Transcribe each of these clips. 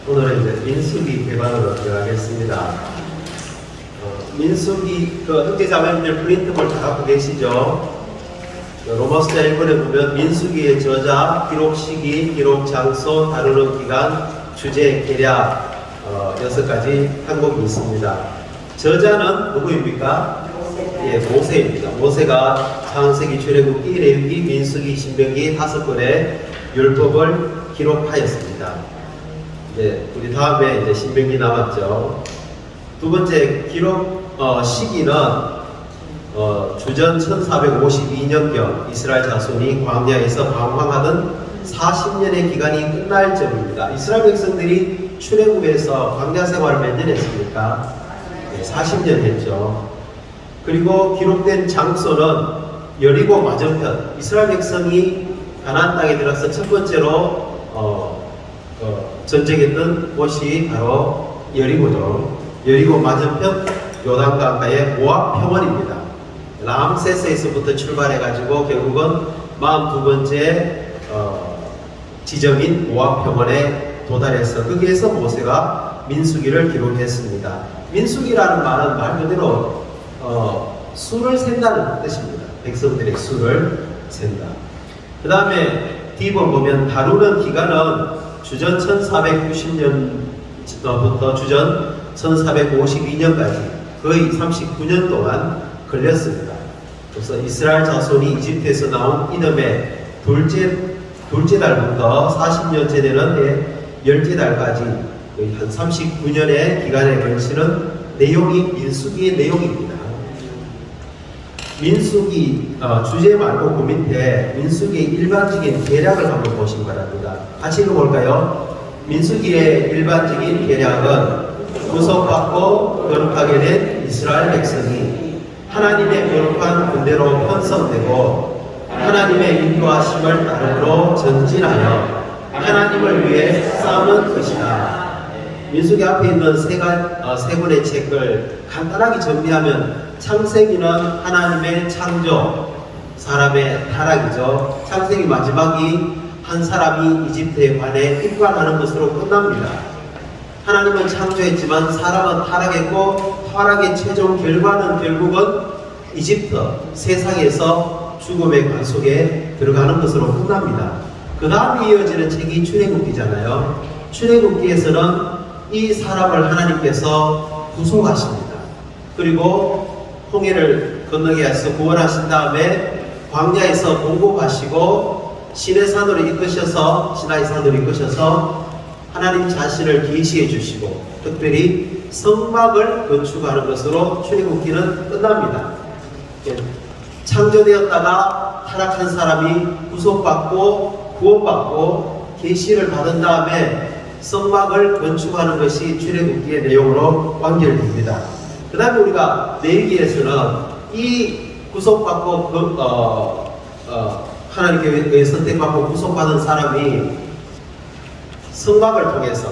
오늘은 이제 민수기 배반으로 들어가겠습니다. 민수기, 형제자매님들 프린트볼 다 갖고 계시죠? 로마서 1권에 보면 민수기의 저자, 기록 시기, 기록 장소, 다루는 기간, 주제, 계략 6가지 항목이 있습니다. 저자는 누구입니까? 예, 모세입니다. 모세가 창세기, 출애굽기, 레위기, 민수기, 신명기 5권의 율법을 기록하였습니다. 우리 다음에 이제 신명기 남았죠. 두 번째 기록 시기는 주전 1452년경 이스라엘 자손이 광야에서 방황하던 40년의 기간이 끝날 점입니다. 이스라엘 백성들이 출애굽에서 광야 생활을 몇 년 했습니까? 네, 40년 했죠. 그리고 기록된 장소는 여리고 맞은편, 이스라엘 백성이 가나안 땅에 들어서 첫 번째로 전쟁했던 곳이 바로 여리고죠. 여리고 맞은편 요단 강가의 모압 평원입니다. 람세스에서부터 출발해가지고 결국은 42번째 지점인 모압 평원에 도달해서 거기에서 모세가 민수기를 기록했습니다. 민수기라는 말은 말 그대로 수를 센다는 뜻입니다. 백성들의 수를 센다. 그 다음에 D번 보면 다루는 기간은 주전 1490년부터 주전 1452년까지 거의 39년 동안 걸렸습니다. 그래서 이스라엘 자손이 이집트에서 나온 이듬해 둘째 달부터 40년째 되는 10째 달까지 거의 한 39년의 기간에 걸치는 내용이 민수기의 내용입니다. 민수기 주제 말고 그 밑에 민수기의 일반적인 계략을 한번 보시기 바랍니다. 같이 읽어볼까요? 민수기의 일반적인 계략은 구속받고 거룩하게 된 이스라엘 백성이 하나님의 거룩한 군대로 편성되고 하나님의 인도하심을 따르므로 전진하여 하나님을 위해 싸우는 것이다. 민수기 앞에 있는 세 권의 책을 간단하게 정리하면 창세기는 하나님의 창조, 사람의 타락이죠. 창세기 마지막이 한 사람이 이집트에 관해 입관하는 것으로 끝납니다. 하나님은 창조했지만 사람은 타락했고 타락의 최종 결과는 결국은 이집트, 세상에서 죽음의 관 속에 들어가는 것으로 끝납니다. 그 다음에 이어지는 책이 출애굽기잖아요. 출애굽기에서는 이 사람을 하나님께서 구속하십니다. 그리고 홍해를 건너게 해서 구원하신 다음에 광야에서 공급하시고 시내산으로 이끄셔서 시나이산으로 이끄셔서 하나님 자신을 계시해 주시고 특별히 성막을 건축하는 것으로 출애굽기는 끝납니다. 창조되었다가 타락한 사람이 구속받고 구원받고 계시를 받은 다음에 성막을 건축하는 것이 출애굽기의 내용으로 완결됩니다. 그 다음에 우리가 레위기에서는 이 구속받고 하나님께 의해 선택받고 구속받은 사람이 성막을 통해서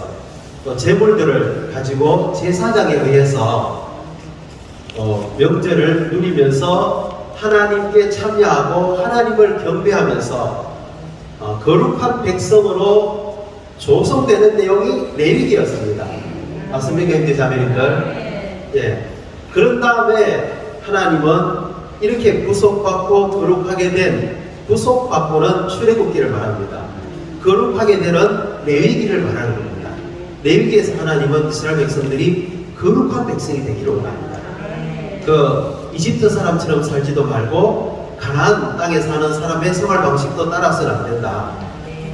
또 제물들을 가지고 제사장에 의해서 명절을 누리면서 하나님께 참여하고 하나님을 경배하면서 거룩한 백성으로 조성되는 내용이 레위기였습니다. 맞습니까, 형제자매님들? 예. 그런 다음에 하나님은 이렇게 구속받고 거룩하게 된 구속받고는 출애굽기를 말합니다. 거룩하게 되는 레위기를 말하는 겁니다. 레위기에서 하나님은 이스라엘 백성들이 거룩한 백성이 되기를 원합니다. 이집트 사람처럼 살지도 말고 가나안 땅에 사는 사람의 생활 방식도 따라서는 안 된다.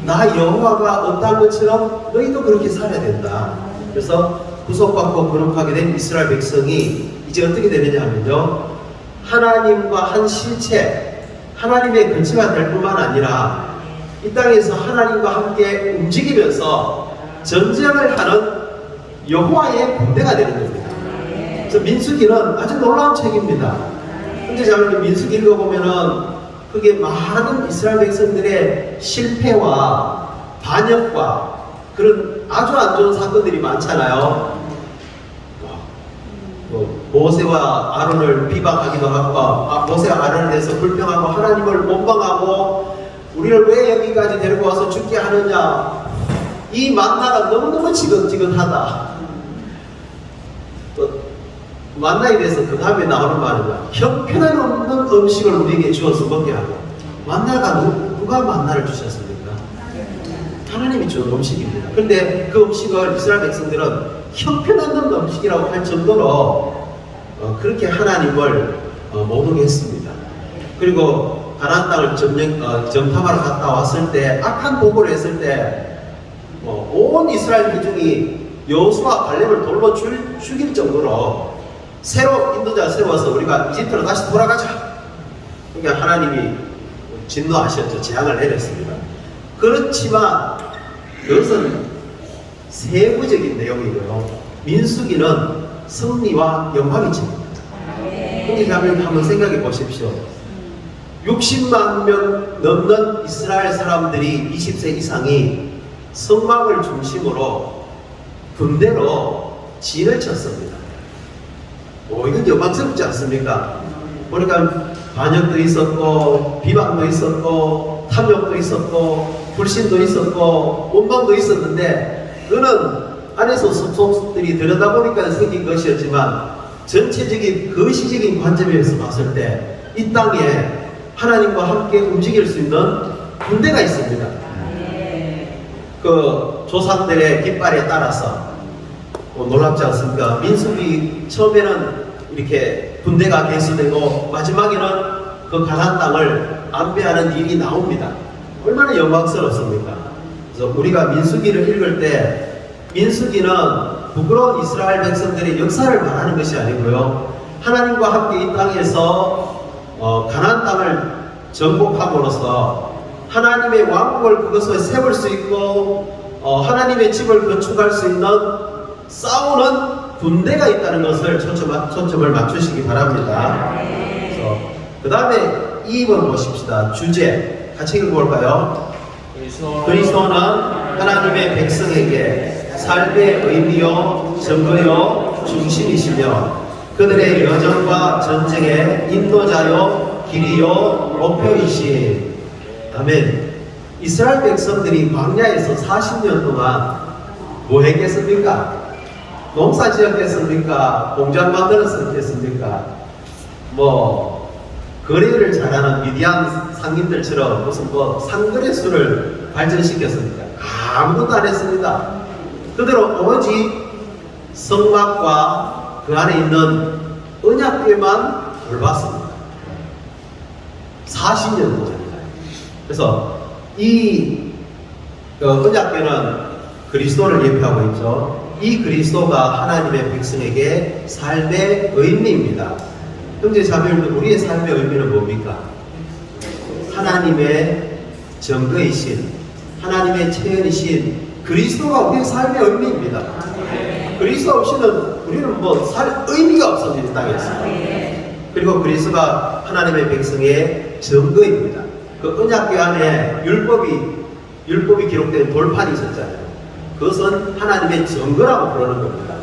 나 여호와가 어떤 것처럼 너희도 그렇게 살아야 된다. 그래서 구속받고 거룩하게 된 이스라엘 백성이 이제 어떻게 되느냐 하면요, 하나님과 한 실체, 하나님의 근처가 될 뿐만 아니라 이 땅에서 하나님과 함께 움직이면서 전쟁을 하는 여호와의 군대가 되는 겁니다. 그래서 민수기는 아주 놀라운 책입니다. 현재 자매님 민수기 읽어보면은 그게 많은 이스라엘 백성들의 실패와 반역과 그런 아주 안 좋은 사건들이 많잖아요. 모세와 아론을 비방하기도 하고, 모세와 아론에 대해서 불평하고 하나님을 원망하고 우리를 왜 여기까지 데리고 와서 죽게 하느냐, 이 만나가 너무너무 지긋지긋하다. 만나에 대해서 그 다음에 나오는 말은 형편한 없는 음식을 우리에게 주어서 먹게 하고, 만나가 누가 만나를 주셨습니까? 하나님이 준 음식입니다. 그런데 그 음식을 이스라엘 백성들은 형편없는 음식이라고 할 정도로 그렇게 하나님을 모독 했습니다. 그리고 가나안 땅을 정탐하러 갔다 왔을 때, 악한 보고를 했을 때 온 이스라엘 민중이 여호수아 갈렙을 돌로 죽일 정도로 새로 인도자 세워서 우리가 이집트로 다시 돌아가자. 그러니까 하나님이 진노하셨죠. 재앙을 내렸습니다. 그렇지만 그것은 세부적인 내용이고요. 민수기는 승리와 영광이 집니다. 형제자매님 한번 생각해 보십시오. 60만 명 넘는 이스라엘 사람들이 20세 이상이 성막을 중심으로 군대로 진을 쳤습니다. 이건 영광스럽지 않습니까? 보니까 반역도 있었고, 비방도 있었고, 탐욕도 있었고, 불신도 있었고, 원망도 있었는데, 그거는 안에서 속속들이 들여다보니까 생긴 것이었지만, 전체적인 거시적인 관점에서 봤을 때 이 땅에 하나님과 함께 움직일 수 있는 군대가 있습니다. 그 조상들의 깃발에 따라서 놀랍지 않습니까? 민수기 처음에는 이렇게 군대가 개수되고 마지막에는 그 가나안 땅을 안배하는 일이 나옵니다. 얼마나 영광스럽습니까? 그래서 우리가 민수기를 읽을 때 민수기는 부끄러운 이스라엘 백성들의 역사를 말하는 것이 아니고요. 하나님과 함께 이 땅에서 가나안 땅을 정복함으로써 하나님의 왕국을 그것을 세울 수 있고 하나님의 집을 건축할 수 있는 싸우는 군대가 있다는 것을 초점을 맞추시기 바랍니다. 그 다음에 2번 보십시다. 주제 같이 읽어볼까요? 그리스도는 하나님의 백성에게 삶의 의미요 증거요 중심이시며 그들의 여정과 전쟁의 인도자요 길이요 목표이신. 아멘. 이스라엘 백성들이 광야에서 40년 동안 뭐 했겠습니까? 농사 지었겠습니까? 공장 만들었겠습니까? 거래를 잘하는 미디안 상인들처럼 무슨 상거래수를 발전시켰습니까? 아무것도 안 했습니다. 그대로 오직 성막과 그 안에 있는 언약궤만 돌봤습니다. 40년 동안입니다. 그래서 이 언약궤는 그리스도를 예표하고 있죠. 이 그리스도가 하나님의 백성에게 삶의 의미입니다. 형제 자매님들, 우리의 삶의 의미는 뭡니까? 하나님의 증거이신, 하나님의 체현이신 그리스도가 우리의 삶의 의미입니다. 그리스도 없이는 우리는 살 의미가 없습니다. 이 땅에서. 그리고 그리스도가 하나님의 백성의 증거입니다. 그 언약궤 안에 율법이 기록된 돌판이 있었잖아요. 그것은 하나님의 증거라고 부르는 겁니다.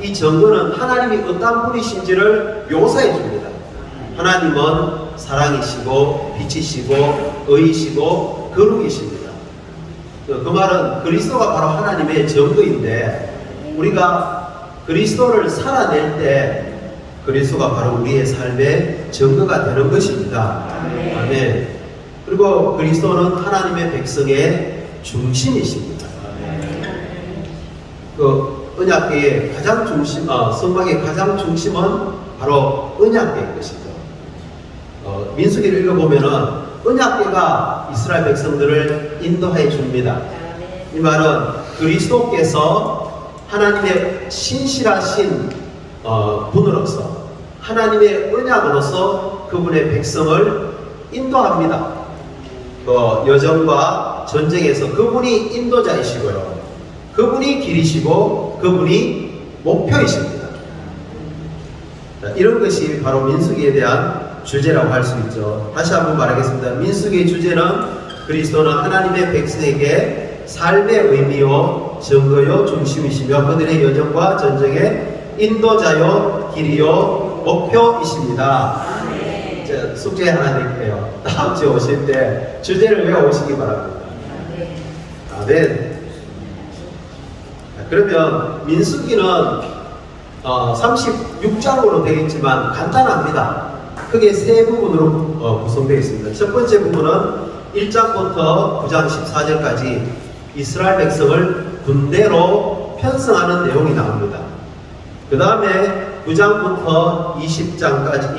이 증거는 하나님이 어떤 분이신지를 묘사해 줍니다. 하나님은 사랑이시고 빛이시고 의이시고 거룩이십니다. 그 말은 그리스도가 바로 하나님의 증거인데 우리가 그리스도를 살아낼 때 그리스도가 바로 우리의 삶의 증거가 되는 것입니다. 아멘. 그리고 그리스도는 하나님의 백성의 중심이십니다. 그 언약궤의 가장 중심, 성막의 가장 중심은 바로 언약궤인 것이죠. 민수기를 읽어보면은 언약궤가 이스라엘 백성들을 인도해 줍니다. 이 말은 그리스도께서 하나님의 신실하신 분으로서 하나님의 언약으로서 그분의 백성을 인도합니다. 여정과 전쟁에서 그분이 인도자이시고요. 그분이 길이시고 그분이 목표이십니다. 이런 것이 바로 민수기에 대한 주제라고 할 수 있죠. 다시 한번 말하겠습니다. 민수기의 주제는 그리스도는 하나님의 백성에게 삶의 의미요 증거요 중심이시며 그들의 여정과 전쟁의 인도자요 길이요 목표이십니다. 숙제 하나 드릴게요. 다음 주에 오실 때 주제를 외워오시기 바랍니다. 아멘. 그러면 민수기는 36장으로 되어 있지만 간단합니다. 크게 세 부분으로 구성되어 있습니다. 첫 번째 부분은 1장부터 9장 14절까지 이스라엘 백성을 군대로 편성하는 내용이 나옵니다. 그 다음에 9장부터 20장까지,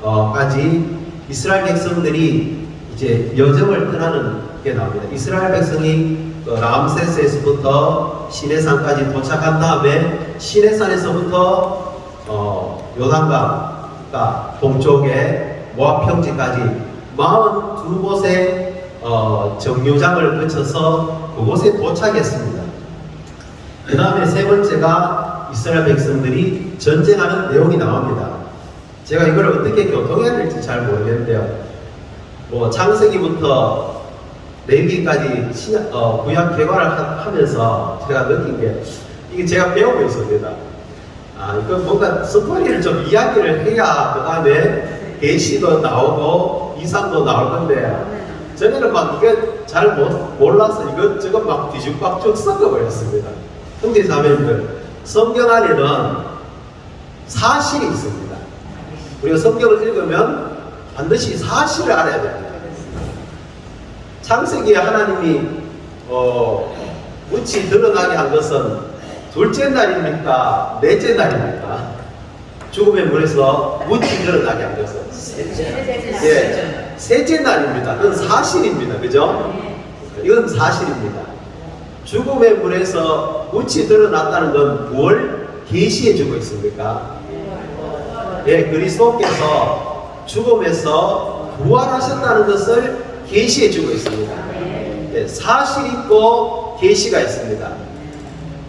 21장까지 이스라엘 백성들이 이제 여정을 떠나는 게 나옵니다. 이스라엘 백성이 람세스에서부터 시내산까지 도착한 다음에 시내산에서부터 요단강 동쪽에 모압 평지까지 42곳의 정류장을 거쳐서 그곳에 도착했습니다. 그 다음에 세 번째가 이스라엘 백성들이 전쟁하는 내용이 나옵니다. 제가 이걸 어떻게 교통해야 될지 잘 모르겠는데요. 창세기부터 레위기까지 구약 개괄을 하면서 제가 느낀 게, 이게 제가 배우고 있습니다. 이거 뭔가 스토리를 좀 이야기를 해야 그 다음에 계시도 나오고 이상도 나올 건데, 저는 막 이게 잘 몰라서 이것저것 막 뒤죽박죽 섞어버렸습니다. 형제 자매님들, 성경 안에는 사실이 있습니다. 우리가 성경을 읽으면 반드시 사실을 알아야 됩니다. 창세기에 하나님이 무치 드러나게 한 것은 둘째 날입니까? 넷째 날입니까? 죽음의 문에서 무치 드러나게 한 것은 셋째 날입니다. 그건 사실입니다. 그죠? 이건 사실입니다. 죽음의 문에서 무치 드러났다는 건 뭘 계시해 주고 있습니까? 그리스도께서 죽음에서 부활하셨다는 것을 계시해 주고 있습니다. 사실 있고 계시가 있습니다.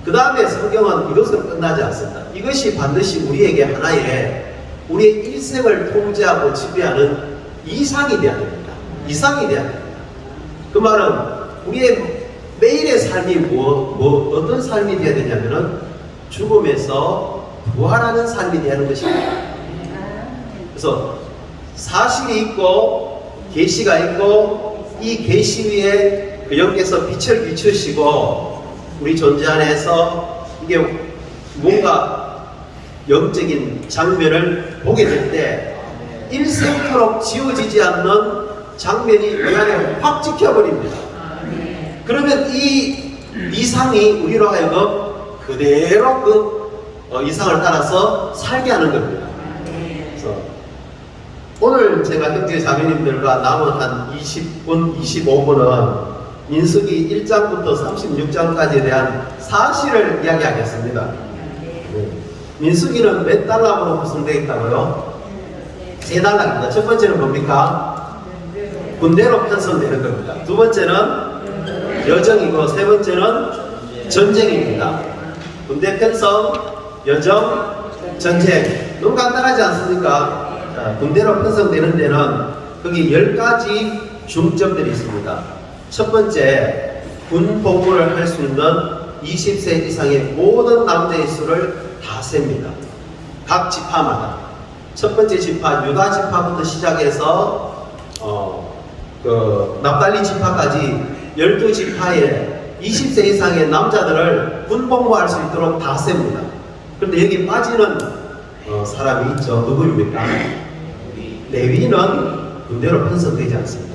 그 다음에 성경은 이것으로 끝나지 않습니다. 이것이 반드시 우리에게 하나의 우리의 일생을 통제하고 지배하는 이상이 되어야 됩니다. 이상이 되어야 됩니다. 그 말은 우리의 매일의 삶이 어떤 삶이 되어야 되냐면은 죽음에서 부활하는 삶이 되어야 하는 것입니다. 그래서 사실이 있고 계시가 있고, 이 계시 위에 그 영께서 빛을 비추시고 우리 존재 안에서 이게 뭔가 영적인 장면을 보게 될 때 일생토록 지워지지 않는 장면이 우리 안에 확 찍혀버립니다. 그러면 이 이상이 우리로 하여금 그대로 그 이상을 따라서 살게 하는 겁니다. 그래서 오늘 제가 형제 자매님들과 남은 한 20분, 25분은 민수기 1장부터 36장까지에 대한 사실을 이야기하겠습니다. 민수기는 몇 단락으로 구성되어 있다고요? 세 단락입니다. 첫 번째는 뭡니까? 군대로 편성되는 겁니다. 두 번째는 여정이고, 세 번째는 전쟁입니다. 군대 편성, 여정, 전쟁. 너무 간단하지 않습니까? 군대로 편성되는 데는 거기 10가지 중점들이 있습니다. 첫 번째, 군 복무를 할 수 있는 20세 이상의 모든 남자의 수를 다 셉니다. 각 지파마다. 첫 번째 지파, 유다 지파부터 시작해서 납달리 지파까지 12지파에 20세 이상의 남자들을 군 복무할 수 있도록 다 셉니다. 그런데 여기 빠지는 사람이 있죠. 누구입니까? 레위는 군대로 편성되지 않습니다.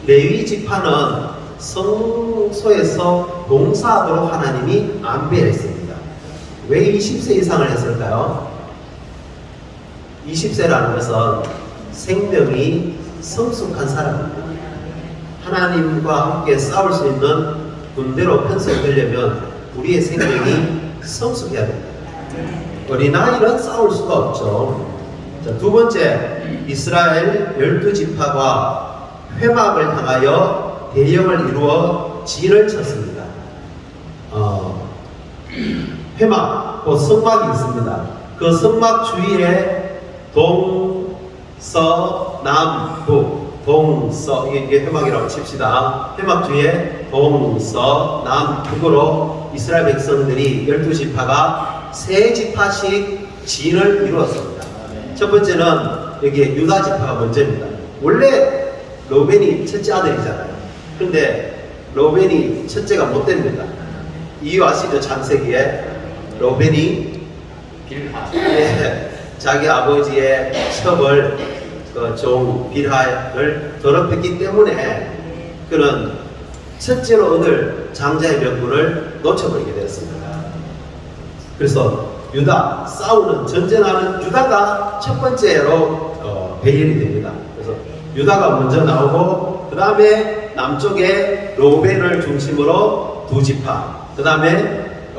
레위 지파는 성소에서 봉사하도록 하나님이 안배했습니다. 왜 20세 이상을 했을까요? 20세라는 것은 생명이 성숙한 사람입니다. 하나님과 함께 싸울 수 있는 군대로 편성되려면 우리의 생명이 성숙해야 됩니다. 어린아이는 싸울 수가 없죠. 자, 두 번째, 이스라엘 12지파가 회막을 향하여 대령을 이루어 진을 쳤습니다. 회막, 곧 성막이 있습니다. 그 성막 주위에 동, 서, 남, 북, 동, 서, 이게 회막이라고 칩시다. 회막 주위에 동, 서, 남, 북으로 이스라엘 백성들이 12지파가 세 지파씩 진을 이루었습니다. 첫 번째는 여기에 유다 지파가 먼저입니다. 원래 로벤이 첫째 아들이잖아요. 그런데 로벤이 첫째가 못 됩니다. 이유 아시죠? 창세기에 로벤이 빌하. 예, 자기 아버지의 첩을 종 빌하를 더럽혔기 때문에 그는 첫째로 얻을 장자의 명분을 놓쳐버리게 되었습니다. 그래서 유다, 싸우는 전쟁하는 유다가 첫 번째로 배열이 됩니다. 그래서 유다가 먼저 나오고 그 다음에 남쪽에 로벤을 중심으로 두 지파, 그 다음에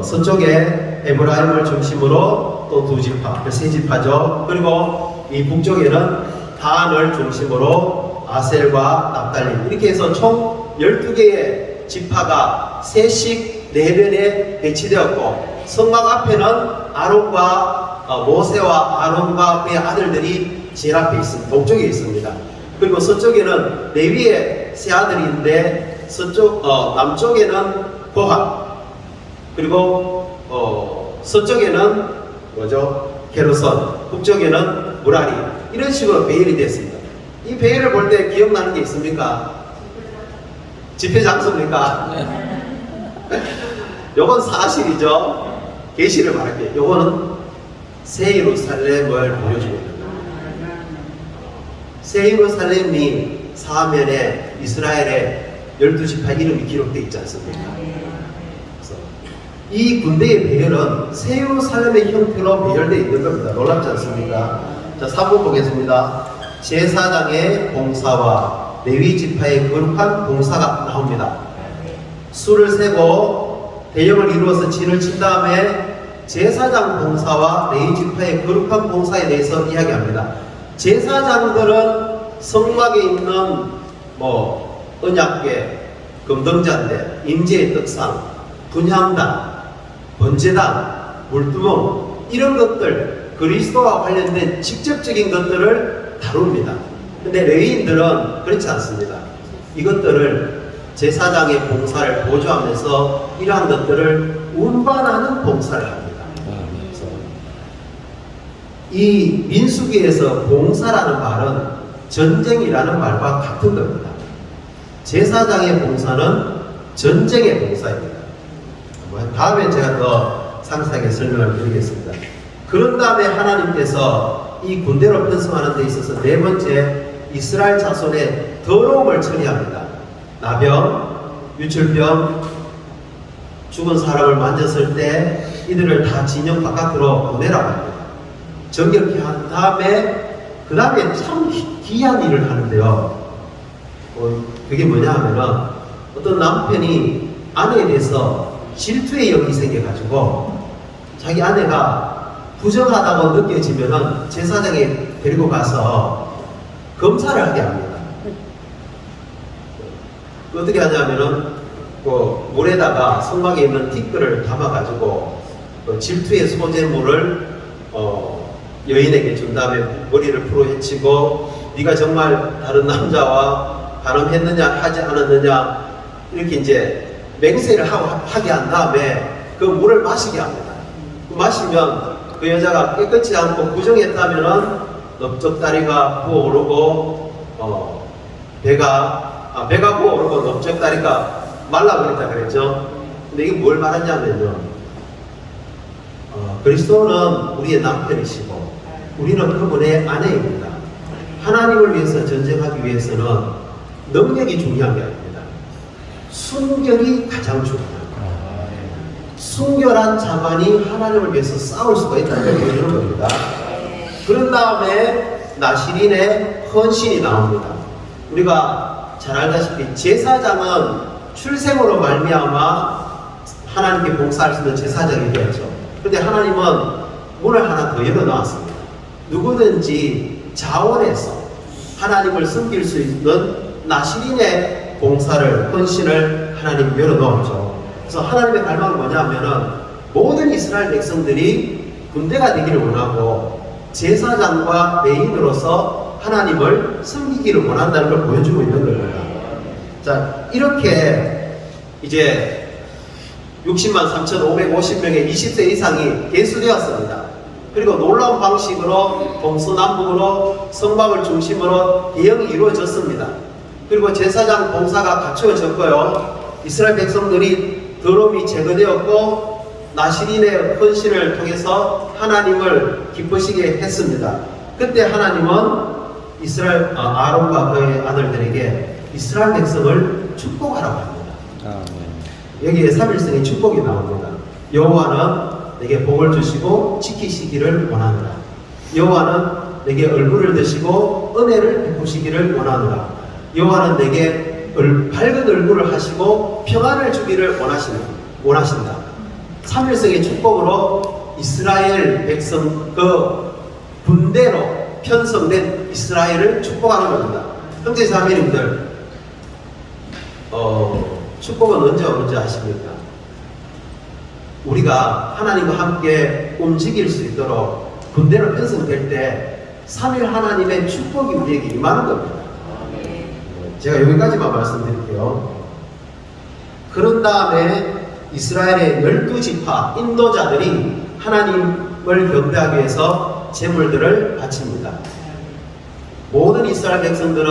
서쪽에 에브라임을 중심으로 또 두 지파, 세 지파죠. 그리고 이 북쪽에는 단을 중심으로 아셀과 납달림, 이렇게 해서 총 12개의 지파가 셋씩 내변에 배치되었고, 성막 앞에는 아론과 모세와 아론과 그의 아들들이 제일 앞에 있습니다. 동쪽에 있습니다. 그리고 서쪽에는 레위의 세 아들인데 남쪽에는 고핫, 그리고 서쪽에는 게르손, 북쪽에는 무라리, 이런 식으로 배열이 됐습니다. 이 배열을 볼 때 기억나는 게 있습니까? 집회 장소입니까? 요건 사실이죠. 계시를 말할게요. 요거는 새 예루살렘을 보여주고 있는 거예요. 새 예루살렘이 사면에 이스라엘의 12지파 이름이 기록되어 있지 않습니까? 그래서 이 군대의 배열은 새 예루살렘의 형태로 배열되어 있는 겁니다. 놀랍지 않습니까? 자, 3번 보겠습니다. 제사장의 봉사와 레위 지파의 거룩한 봉사가 나옵니다. 수를 세고 대형을 이루어서 진을 친 다음에 제사장 봉사와 레위 지파의 거룩한 봉사에 대해서 이야기합니다. 제사장들은 성막에 있는 언약궤, 금등잔대, 임재의 떡상, 분향단, 번제단, 물두멍, 이런 것들, 그리스도와 관련된 직접적인 것들을 다룹니다. 근데 레위인들은 그렇지 않습니다. 이것들을 제사장의 봉사를 보조하면서 이러한 것들을 운반하는 봉사를 합니다. 그래서 이 민수기에서 봉사라는 말은 전쟁이라는 말과 같은 겁니다. 제사장의 봉사는 전쟁의 봉사입니다. 다음에 제가 더 상세하게 설명을 드리겠습니다. 그런 다음에 하나님께서 이 군대로 편성하는 데 있어서 네 번째, 이스라엘 자손의 더러움을 처리합니다. 나병, 유출병, 죽은 사람을 만졌을 때 이들을 다 진영 바깥으로 보내라고 합니다. 정결케 한 다음에 그 다음에 참 귀한 일을 하는데요. 그게 뭐냐 하면은 어떤 남편이 아내에 대해서 질투의 영이 생겨가지고 자기 아내가 부정하다고 느껴지면은 제사장에 데리고 가서 검사를 하게 합니다. 어떻게 하냐면은 물에다가 성막에 있는 티끌을 담아가지고 질투의 소재물을 여인에게 준 다음에 머리를 풀어헤치고 네가 정말 다른 남자와 간음했느냐 하지 않았느냐 이렇게 이제 맹세를 하게 한 다음에 그 물을 마시게 합니다. 마시면 그 여자가 깨끗이 않고 부정했다면은 넓적다리가 부어오르고 배가 부어오르고 넓적다리가 말라버린다 그랬죠. 근데 이게 뭘 말하냐면요, 그리스도는 우리의 남편이시고 우리는 그분의 아내입니다. 하나님을 위해서 전쟁하기 위해서는 능력이 중요한 게 아닙니다. 순결이 가장 중요합니다. 순결한 자만이 하나님을 위해서 싸울 수가 있다는 걸 보여주는 겁니다. 그런 다음에 나시린의 헌신이 나옵니다. 우리가 잘 알다시피 제사장은 출생으로 말미암아 하나님께 봉사할 수 있는 제사장이 되었죠. 그런데 하나님은 문을 하나 더 열어놓았습니다. 누구든지 자원해서 하나님을 섬길 수 있는 나시린의 봉사를, 헌신을 하나님 열어놓았죠. 그래서 하나님의 갈망은 뭐냐면은 모든 이스라엘 백성들이 군대가 되기를 원하고 제사장과 레위인으로서 하나님을 섬기기를 원한다는 걸 보여주고 있는 겁니다. 자, 이렇게 이제 603,550명의 20세 이상이 개수되었습니다. 그리고 놀라운 방식으로 동서남북으로 성막을 중심으로 대형이 이루어졌습니다. 그리고 제사장 봉사가 갖추어졌고요. 이스라엘 백성들이 더러움이 제거되었고 나시린의 헌신을 통해서 하나님을 기쁘시게 했습니다. 그때 하나님은 이스라엘 아론과 그의 아들들에게 이스라엘 백성을 축복하라고 합니다. 여기에 3일성의 축복이 나옵니다. 여호와는 내게 복을 주시고 지키시기를 원하노라. 여호와는 내게 얼굴을 드시고 은혜를 베푸시기를 원하노라. 여호와는 내게 밝은 얼굴을 하시고 평안을 주기를 원하신다. 3일성의 축복으로 이스라엘 백성 그 군대로 편성된 이스라엘을 축복하는 겁니다. 형제 자매님들, 축복은 언제 오는지 아십니까? 우리가 하나님과 함께 움직일 수 있도록 군대로 편성될 때 3일 하나님의 축복이 우리에게 임하는 겁니다. 제가 여기까지만 말씀드릴게요. 그런 다음에 이스라엘의 12지파 인도자들이 하나님을 경배하기 위해서 제물들을 바칩니다. 모든 이스라엘 백성들은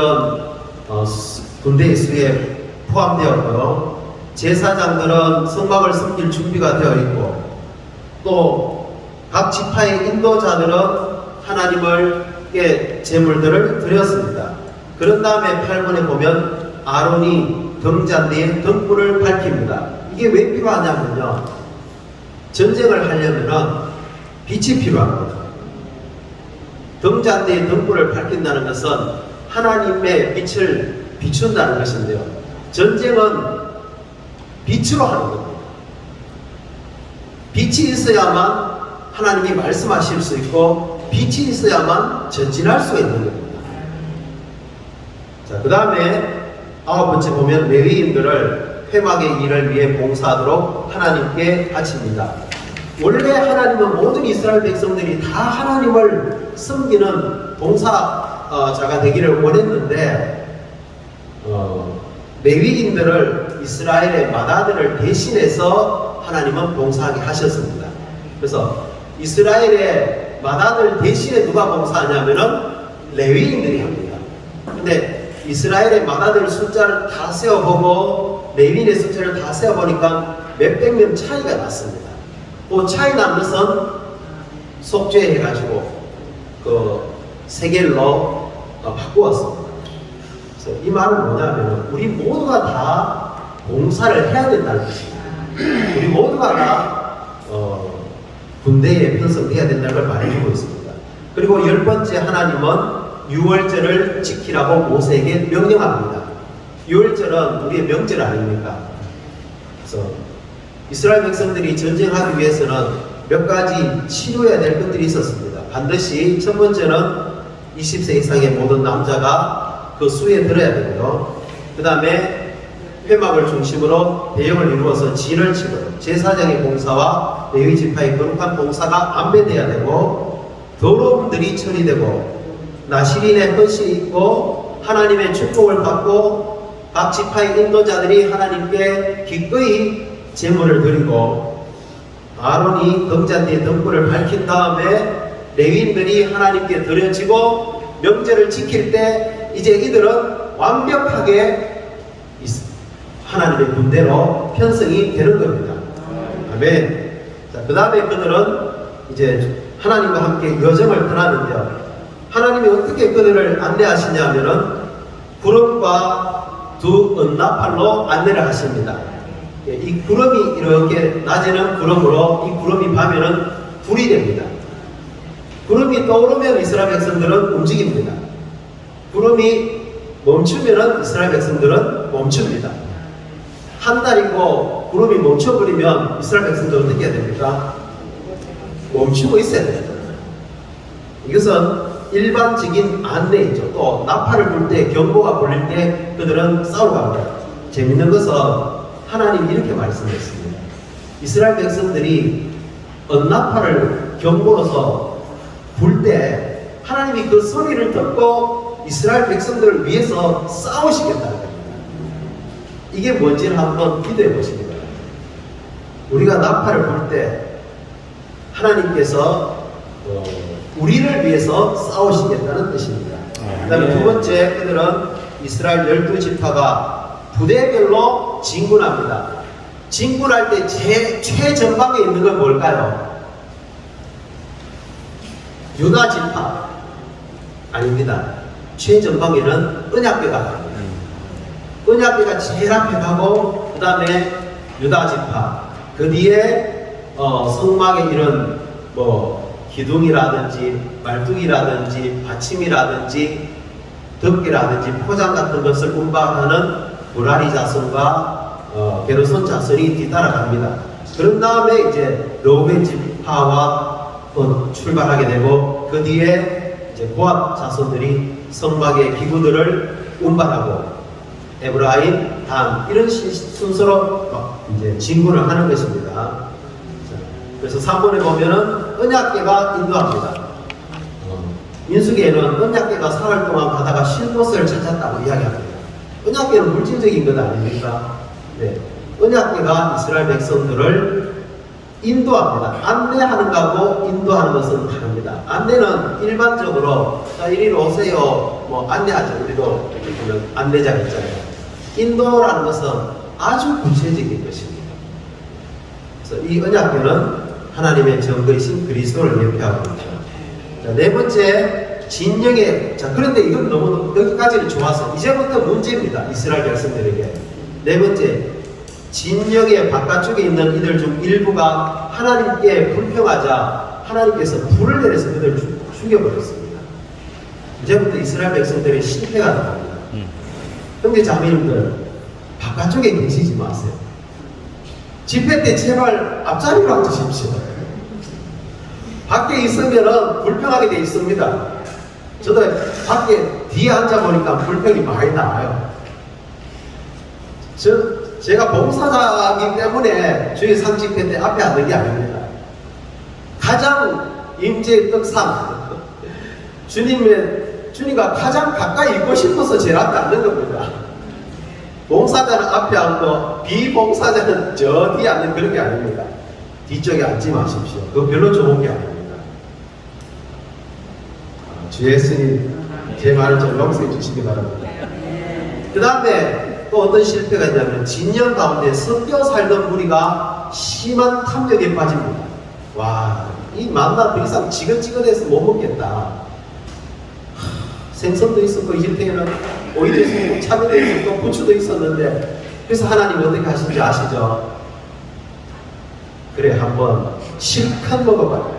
군대의 수에 포함되었고요. 제사장들은 성막을 섬길 준비가 되어 있고, 또 각 지파의 인도자들은 하나님께 제물들을 드렸습니다. 그런 다음에 8번에 보면 아론이 등잔대에 등불을 밝힙니다. 이게 왜 필요하냐면요, 전쟁을 하려면 빛이 필요합니다. 등잔대에 등불을 밝힌다는 것은 하나님의 빛을 비춘다는 것인데요, 전쟁은 빛으로 하는 겁니다. 빛이 있어야만 하나님이 말씀하실 수 있고, 빛이 있어야만 전진할 수가 있는 겁니다. 자, 그 다음에 9번째 보면 레위인들을 회막의 일을 위해 봉사하도록 하나님께 바칩니다. 원래 하나님은 모든 이스라엘 백성들이 다 하나님을 섬기는 봉사자가 되기를 원했는데, 레위인들을 이스라엘의 맏아들을 대신해서 하나님은 봉사하게 하셨습니다. 그래서 이스라엘의 맏아들 대신에 누가 봉사하냐면은 레위인들이 합니다. 근데 이스라엘의 맏아들 숫자를 다 세어보고 레위인의 숫자를 다 세어보니까 몇백 명 차이가 났습니다. 그 차이 난 것은 속죄해가지고 그 세겔로 바꾸었습니다. 그래서 이 말은 뭐냐면 우리 모두가 다 봉사를 해야 된다는 것입니다. 우리 모두가 다 군대에 편성해야 된다는 걸 말해주고 있습니다. 그리고 10번째, 하나님은 유월절을 지키라고 모세에게 명령합니다. 유월절은 우리의 명절 아닙니까? 그래서 이스라엘 백성들이 전쟁하기 위해서는 몇 가지 치료해야 될 것들이 있었습니다. 반드시 첫 번째는 20세 이상의 모든 남자가 그 수에 들어야 되고요. 그 다음에 회막을 중심으로 대역을 이루어서 진을 치고요. 제사장의 봉사와 레위 지파의 거룩한 봉사가 안배되어야 되고, 더러움들이 처리되고 나시린의 헌신이 있고 하나님의 축복을 받고 각 지파의 인도자들이 하나님께 기꺼이 제물을 드리고, 아론이 등잔대에 등불을 밝힌 다음에 레위인들이 하나님께 드려지고, 명절을 지킬 때 이제 이들은 완벽하게 하나님의 군대로 편성이 되는 겁니다. 아멘. 자, 그 다음에 그들은 이제 하나님과 함께 여정을 떠나는데요, 하나님이 어떻게 그들을 안내하시냐면은 구름과 두 은나팔로 안내를 하십니다. 이 구름이 이렇게 낮에는 구름으로, 이 구름이 밤에는 불이 됩니다. 구름이 떠오르면 이스라엘 백성들은 움직입니다. 구름이 멈추면은 이스라엘 백성들은 멈춥니다. 한 달이고 구름이 멈춰버리면 이스라엘 백성들은 어떻게 해야 됩니까? 멈추고 있어야 됩니다. 이것은 일반적인 안내이죠. 또 나팔을 불 때, 경보가 불릴 때 그들은 싸우러 갑니다. 재밌는 것은 하나님이 이렇게 말씀했습니다. 이스라엘 백성들이 은나팔을 경보로서 불 때 하나님이 그 소리를 듣고 이스라엘 백성들을 위해서 싸우시겠다는 겁니다. 이게 뭔지를 한번 기도해 보시기 바랍니다. 우리가 나팔을 불 때 하나님께서 우리를 위해서 싸우시겠다는 뜻입니다. 그 다음에 두 번째, 그들은 이스라엘 12지파가 부대별로 진군합니다. 진군할 때 최전방에 있는 건 뭘까요? 유다 지파 아닙니다. 최전방에는 언약궤가 갑니다. 언약궤가 제일 앞에 가고 그 다음에 유다 지파, 그 뒤에 성막에 이런 기둥이라든지 말뚝이라든지 받침이라든지 덮개라든지 포장 같은 것을 운반하는 무라리 자손과 게르손 자손이 뒤따라갑니다. 그런 다음에 이제 르우벤 지파와 출발하게 되고 그 뒤에 이제 고압 자손들이 성막의 기구들을 운반하고 에브라임, 단 이런 순서로 이제 진군을 하는 것입니다. 그래서 3번에 보면은 언약궤가 인도합니다. 민수기에는 언약궤가 사흘 동안 가다가 쉴 곳을 찾았다고 이야기합니다. 언약궤는 물질적인 것 아닙니까? 네. 언약궤가 이스라엘 백성들을 인도합니다. 안내하는 거하고 인도하는 것은 다릅니다. 안내는 일반적으로 자 이리로 오세요 안내하죠. 우리도 이렇게 보면 안내자가 있잖아요. 인도라는 것은 아주 구체적인 것입니다. 그래서 이 언약궤는 하나님의 증거이신 그리스도를 예표하고 있죠. 자, 네 번째 진영의 그런데 이건 너무 여기까지는 좋아서 이제부터 문제입니다. 이스라엘 백성들에게. 네 번째 진영의 바깥쪽에 있는 이들 중 일부가 하나님께 불평하자 하나님께서 불을 내려서 그들을 죽여버렸습니다. 이제부터 이스라엘 백성들의 실패가 나옵니다. 형제 자매님들 바깥쪽에 계시지 마세요. 집회 때 제발 앞자리로 앉으십시오. 밖에 있으면 불평하게 돼 있습니다. 저도 밖에 뒤에 앉아보니까 불평이 많이 나와요. 제가 봉사자이기 때문에 주의 상집회 때 앞에 앉는 게 아닙니다. 가장 임재의 떡상 주님과 가장 가까이 있고 싶어서 제일 앞에 앉는 겁니다. 봉사자는 앞에 앉고 비봉사자는 저 뒤에 앉는 그런 게 아닙니다. 뒤쪽에 앉지 마십시오. 그거 별로 좋은 게 아닙니다. 주 예수님 제 말을 좀 용서해 주시기 바랍니다. 그 다음에 또 어떤 실패가 있냐면 진영 가운데 섞여 살던 무리가 심한 탐욕에 빠집니다. 와, 이 만나 더 이상 지긋지긋해서 못 먹겠다. 생선도 있었고 이집트에는 오이도 있었고 참외도 있었고 부추도 있었는데 그래서 하나님이 어떻게 하신지 아시죠? 그래 한번 실컷 먹어봐요.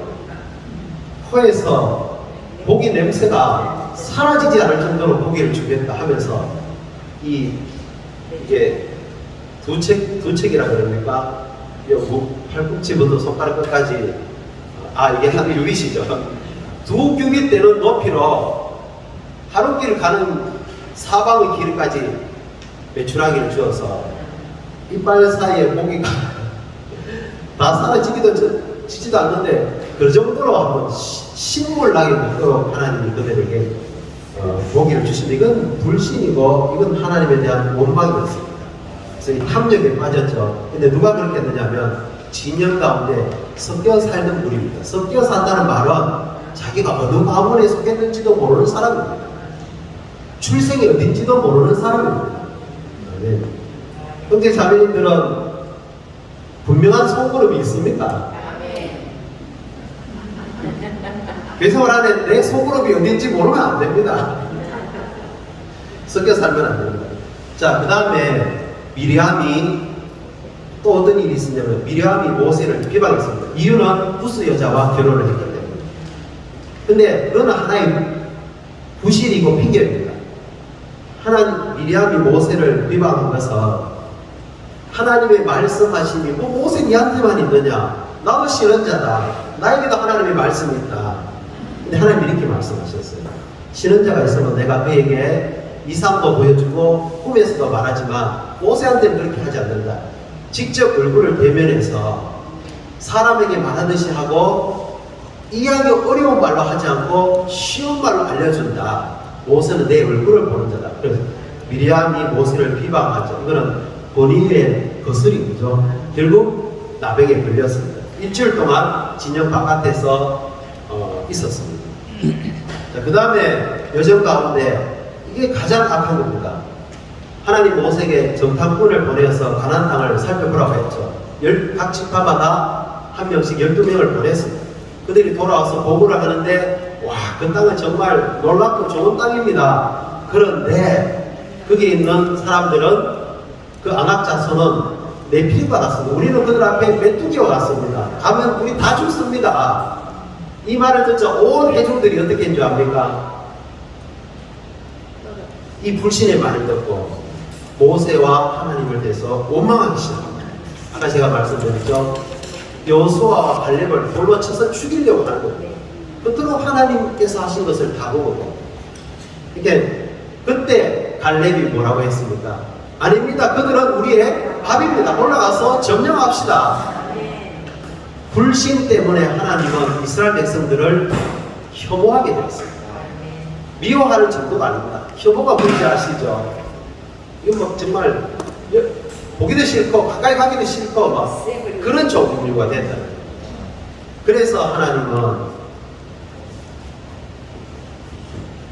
코에서 고기 냄새가 사라지지 않을 정도로 고기를 주겠다 하면서 이게 두 책이라 그럽니까? 팔꿈치부터 손가락 끝까지 이게 한 6이시죠? 두 규빗되는 높이로 하루길 가는 사방의 길까지 메추라기를 주어서 이빨 사이에 고기가 다 사라지지도 않는데 그 정도로 한번 신물나게 먹도록 하나님이 그들에게 고기를 주신다. 이건 불신이고 이건 하나님에 대한 원망이었습니다. 그래서 이 탐욕에 빠졌죠. 근데 누가 그렇게 했느냐면 진영 가운데 섞여 살던 무리입니다. 섞여 산다는 말은 자기가 어느 가문에 속했는지도 모르는 사람입니다. 출생이 어딘지도 모르는 사람입니다. 네. 형제 자매님들은 분명한 소그룹이 있습니까? 그래서 말하는 내 소그룹이 어딘지 모르면 안 됩니다. 섞여 살면 안 됩니다. 자, 그 다음에 미리암이 또 어떤 일이 있었냐면 미리암이 모세를 비방했습니다. 이유는 부스 여자와 결혼을 했기 때문에. 근데 그거는 하나의 부실이고 핑계입니다. 미리암이 모세를 비방한 것은 하나님의 말씀하심이 모세 니한테만 있느냐? 나도 신원자다. 나에게도 하나님의 말씀이 있다. 근데 하나님이 이렇게 말씀하셨어요. 신원자가 있으면 내가 그에게 이상도 보여주고 꿈에서도 말하지만 모세한테는 그렇게 하지 않는다. 직접 얼굴을 대면해서 사람에게 말하듯이 하고 이해하기 어려운 말로 하지 않고 쉬운 말로 알려준다. 모세는 내 얼굴을 보는 자다. 그래서 미리암이 모세를 비방하죠. 이거는 본인의 거스린 거죠. 결국 나병에 걸렸습니다. 일주일 동안 진영 바깥에서 있었습니다. 자, 그 다음에 여정 가운데 이게 가장 악한 겁니다. 하나님 모세에게 정탐꾼을 보내서 가나안 땅을 살펴보라고 했죠. 각 지파마다 한 명씩 12명을 보냈습니다. 그들이 돌아와서 보고를 하는데 와, 그 땅은 정말 놀랍고 좋은 땅입니다. 그런데 거기에 있는 사람들은 그 안악 자손은 내피가 같습니다. 우리는 그들 앞에 메뚜기와 같습니다. 가면 우리 다 죽습니다. 이 말을 듣자 온 회중들이 어떻게 한 줄 압니까? 이 불신의 말을 듣고 모세와 하나님을 대해서 원망하기 시작합니다. 아까 제가 말씀드렸죠. 여호수아와 갈렙을 돌로 쳐서 죽이려고 하는 거예요. 그토록 하나님께서 하신 것을 다 보고. 이렇게 그때 갈렙이 뭐라고 했습니까? 아닙니다. 그들은 우리의 밥입니다. 올라가서 점령합시다. 불신 때문에 하나님은 이스라엘 백성들을 혐오하게 되었습니다. 미워하는 정도가 아닙니다. 혐오가 뭔지 아시죠? 이거 뭐 정말 보기도 싫고 가까이 가기도 싫고 막 그런 종류가 됐다. 그래서 하나님은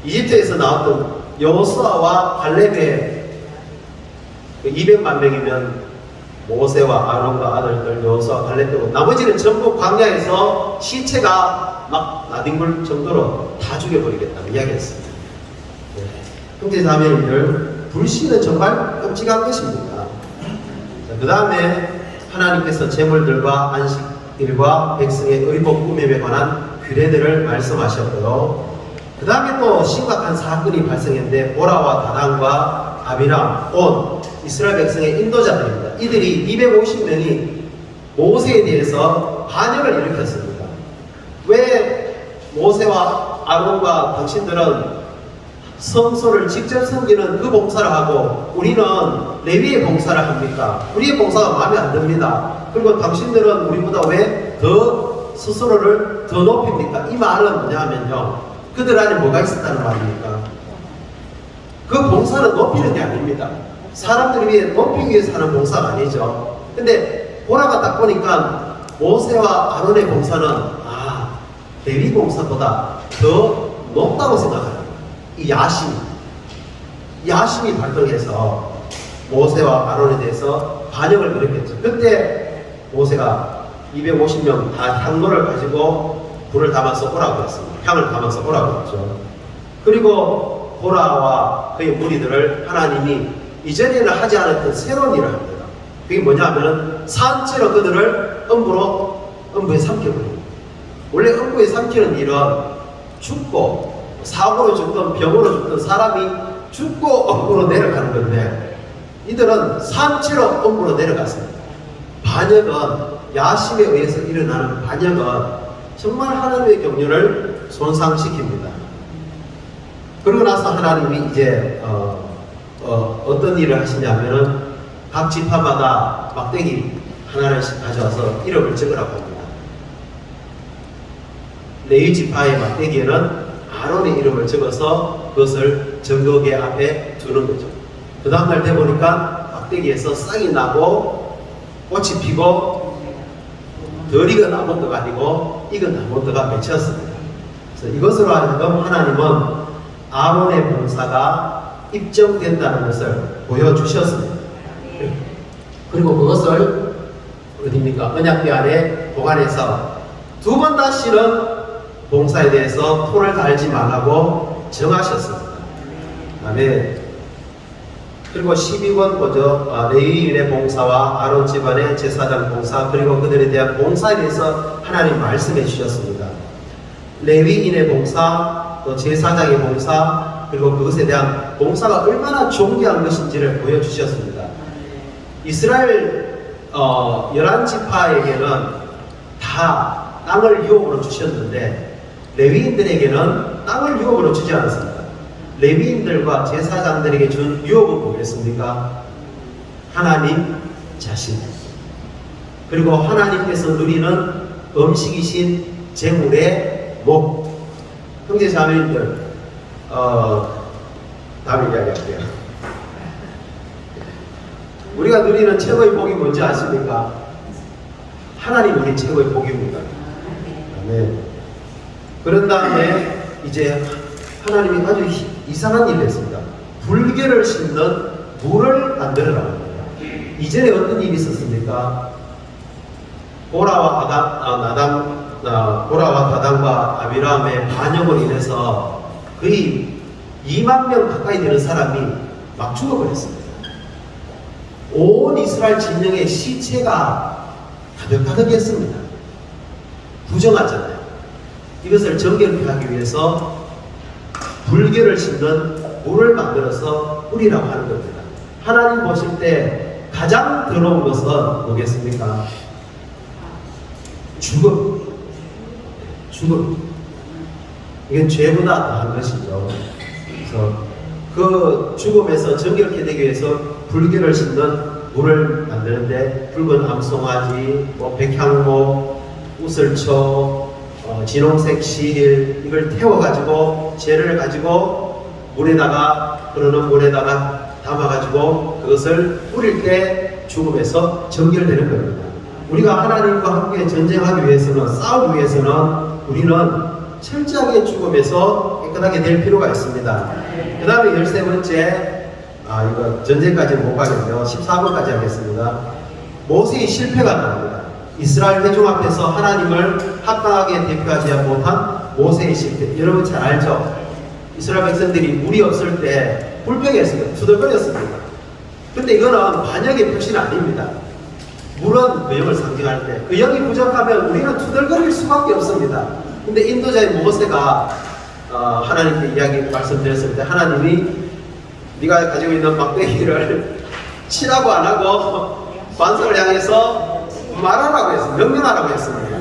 이집트에서 나왔던 여호수아와 갈렙의 200만 명이면 모세와 아론과 아들들 여호수아 갈렙 빼고 나머지는 전부 광야에서 시체가 막 나뒹굴 정도로 다 죽여버리겠다고 이야기했습니다. 네. 형제자매님들, 불신은 정말 끔찍한 것입니다. 그 다음에 하나님께서 제물들과 안식일과 백성의 의복 꾸밈에 관한 규례들을 말씀하셨고요. 그 다음에 또 심각한 사건이 발생했는데 보라와 다단과 아비람, 온 이스라엘 백성의 인도자들입니다. 이들이 250명이 모세에 대해서 반역을 일으켰습니다. 왜 모세와 아론과 당신들은 성소를 직접 섬기는 그 봉사를 하고 우리는 레위의 봉사를 합니까? 우리의 봉사가 마음에 안 듭니다. 그리고 당신들은 우리보다 왜 더 스스로를 더 높입니까? 이 말은 뭐냐면요, 그들 안에 뭐가 있었다는 말입니까? 그 봉사는 높이는 게 아닙니다. 사람들을 위해 높이기 위해서 하는 봉사가 아니죠. 근데 보라가 딱 보니까 모세와 아론의 봉사는 레위 봉사보다 더 높다고 생각합니다. 이 야심이 발동해서 모세와 아론에 대해서 반역을 일으켰죠. 그때 모세가 250명 다 향로를 가지고 불을 담아서 오라고 했습니다. 향을 담아서 오라고 했죠. 그리고 보라와 그의 무리들을 하나님이 이전에는 하지 않았던 새로운 일을 합니다. 그게 뭐냐면 산채로 그들을 음부에 삼켜버립니다. 원래 음부에 삼키는 일은 죽고 사고로 죽든 병으로 죽든 사람이 죽고 음부로 내려가는 건데 이들은 산채로 음부로 내려갔습니다. 반역은 야심에 의해서 일어나는 반역은 정말 하나님의 경륜을 손상시킵니다. 그러고 나서 하나님이 이제 어떤 일을 하시냐면은 각 지파마다 막대기 하나씩 가져와서 이름을 적으라고 합니다. 레위 지파의 막대기에는 아론의 이름을 적어서 그것을 증거계 앞에 두는 거죠. 그 다음날 되보니까 막대기에서 싹이 나고 꽃이 피고 덜 익은 아몬드가 아니고 익은 아몬드가 맺혔습니다. 그래서 이것으로 하여금 하나님은 아론의 봉사가 입증된다는 것을 보여주셨습니다. 그리고 그것을 어디입니까? 언약궤 안에 보관해서 두 번 다시는 봉사에 대해서 토를 달지 말라고 정하셨습니다. 아멘. 그리고 12권 보죠. 레위인의 봉사와 아론 집안의 제사장 봉사, 그리고 그들에 대한 봉사에 대해서 하나님 말씀해 주셨습니다. 레위인의 봉사, 또 제사장의 봉사, 그리고 그것에 대한 봉사가 얼마나 존귀한 것인지를 보여주셨습니다. 이스라엘 11지파에게는 다 땅을 유업으로 주셨는데 레위인들에게는 땅을 유업으로 주지 않았습니다. 레위인들과 제사장들에게 준 유업은 뭐겠습니까? 하나님 자신, 그리고 하나님께서 누리는 음식이신 제물의 목. 형제자매님들, 다음에 이야기할게요. 우리가 누리는 최고의 복이 뭔지 아십니까? 하나님 우리 최고의 복입니다. 아멘. 그런 다음에 이제 하나님이 아주 이상한 일을 했습니다. 불교를 심는 물을 만들어라 합니다. 이전에 어떤 일이 있었습니까? 보라와 다단과 아비람의 반역으로 인해서 거의 2만 명 가까이 되는 사람이 막 죽어버렸습니다. 온 이스라엘 진영의 시체가 가득가득했습니다. 부정하잖아요. 이것을 정결케 하기 위해서 불결을 씻는 물을 만들어서 뿌리라고 하는 겁니다. 하나님 보실 때 가장 더러운 것은 뭐겠습니까? 죽음. 이건 죄보다 더한 것이죠. 그래서 그 죽음에서 정결케 되기 위해서 불결을 씻는 물을 만드는데 붉은 암송아지, 백향목, 우슬초, 진홍색 시일 이걸 태워가지고 재를 가지고 흐르는 물에다가 담아가지고 그것을 뿌릴 때 죽음에서 정결되는 겁니다. 우리가 하나님과 함께 전쟁하기 위해서는, 싸우기 위해서는 우리는 철저하게 죽음에서 깨끗하게 될 필요가 있습니다. 그 다음에 13번째, 이거 전쟁까지는 못 가겠네요. 14번까지 하겠습니다. 모세의 실패가 나옵니다. 이스라엘 회중 앞에서 하나님을 합당하게 대표하지 못한 모세의 실패. 여러분 잘 알죠? 이스라엘 백성들이 물이 없을 때 불평했습니다. 투덜거렸습니다. 근데 이거는 반역의 표시는 아닙니다. 물은 그 영을 상징할 때 그 영이 부족하면 우리는 투덜거릴 수밖에 없습니다. 근데 인도자의 모세가 하나님께 말씀드렸을 때 하나님이 네가 가지고 있는 막대기를 치라고 안 하고 관성을 향해서 말하라고 했습니다. 명령하라고 했습니다.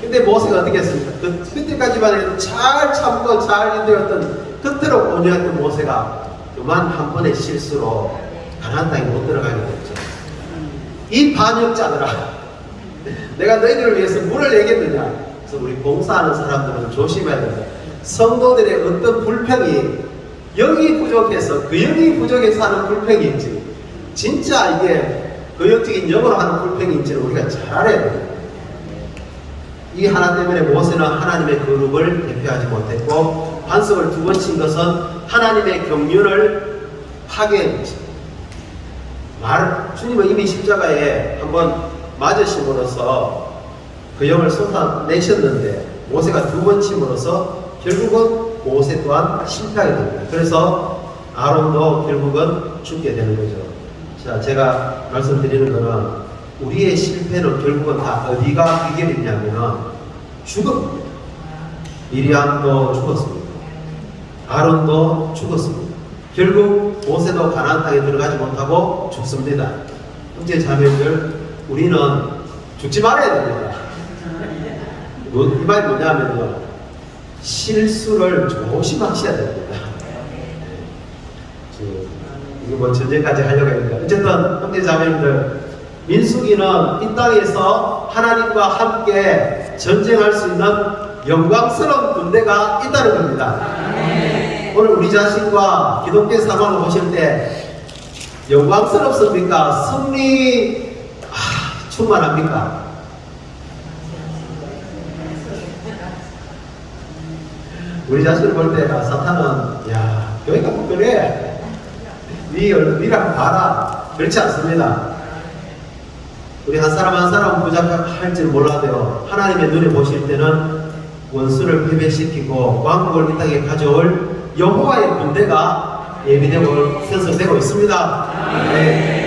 근데 모세가 어떻게 했습니까? 그때까지만 해도 잘 참고 잘 인도했던 겉으로 온유했던 모세가 그만 한 번의 실수로 가나안 땅에 못 들어가게 됐죠. 이 반역자들아, 내가 너희들을 위해서 물을 내겠느냐? 그래서 우리 봉사하는 사람들은 조심해야 됩니다. 성도들의 어떤 불평이 영이 부족해서 그 영이 부족해서 하는 불평인지 진짜 이게 그 영적인 영으로 하는 불평인지를 우리가 잘 알아야 됩니다. 이 하나 때문에 모세는 하나님의 거룩을 대표하지 못했고 반석을 2번 친 것은 하나님의 경륜을 파괴한 것입니다. 주님은 이미 십자가에 한번 맞으심으로써 그 영을 쏟아내셨는데 모세가 2번 침으로써 결국은 모세 또한 실패하게 됩니다. 그래서 아론도 결국은 죽게 되는 거죠. 자, 제가 말씀드리는 것은 우리의 실패는 결국은 다 어디가 비결이냐면은 죽음입니다. 미리암도 죽었습니다. 아론도 죽었습니다. 결국 모세도 가나안 땅에 들어가지 못하고 죽습니다. 형제 자매들, 우리는 죽지 말아야 됩니다. 이 말이 뭐냐면요, 실수를 조심하셔야 됩니다. 이거 뭐 전쟁까지 하려고 했는데 어쨌든 형제 자매님들, 민수기는 이 땅에서 하나님과 함께 전쟁할 수 있는 영광스러운 군대가 있다는 겁니다. 오늘 우리 자신과 기독교 상황을 보실 때 영광스럽습니까? 승리 충만합니까? 우리 자신을 볼 때 사탄은 야, 교회가 뭐 그래? 니랑 봐라. 그렇지 않습니다. 우리 한 사람 한 사람 부족할지 몰라도요, 하나님의 눈에 보실 때는 원수를 패배시키고 왕국을 이 땅에 가져올 여호와의 군대가 예비되고 선서되고 있습니다. 네.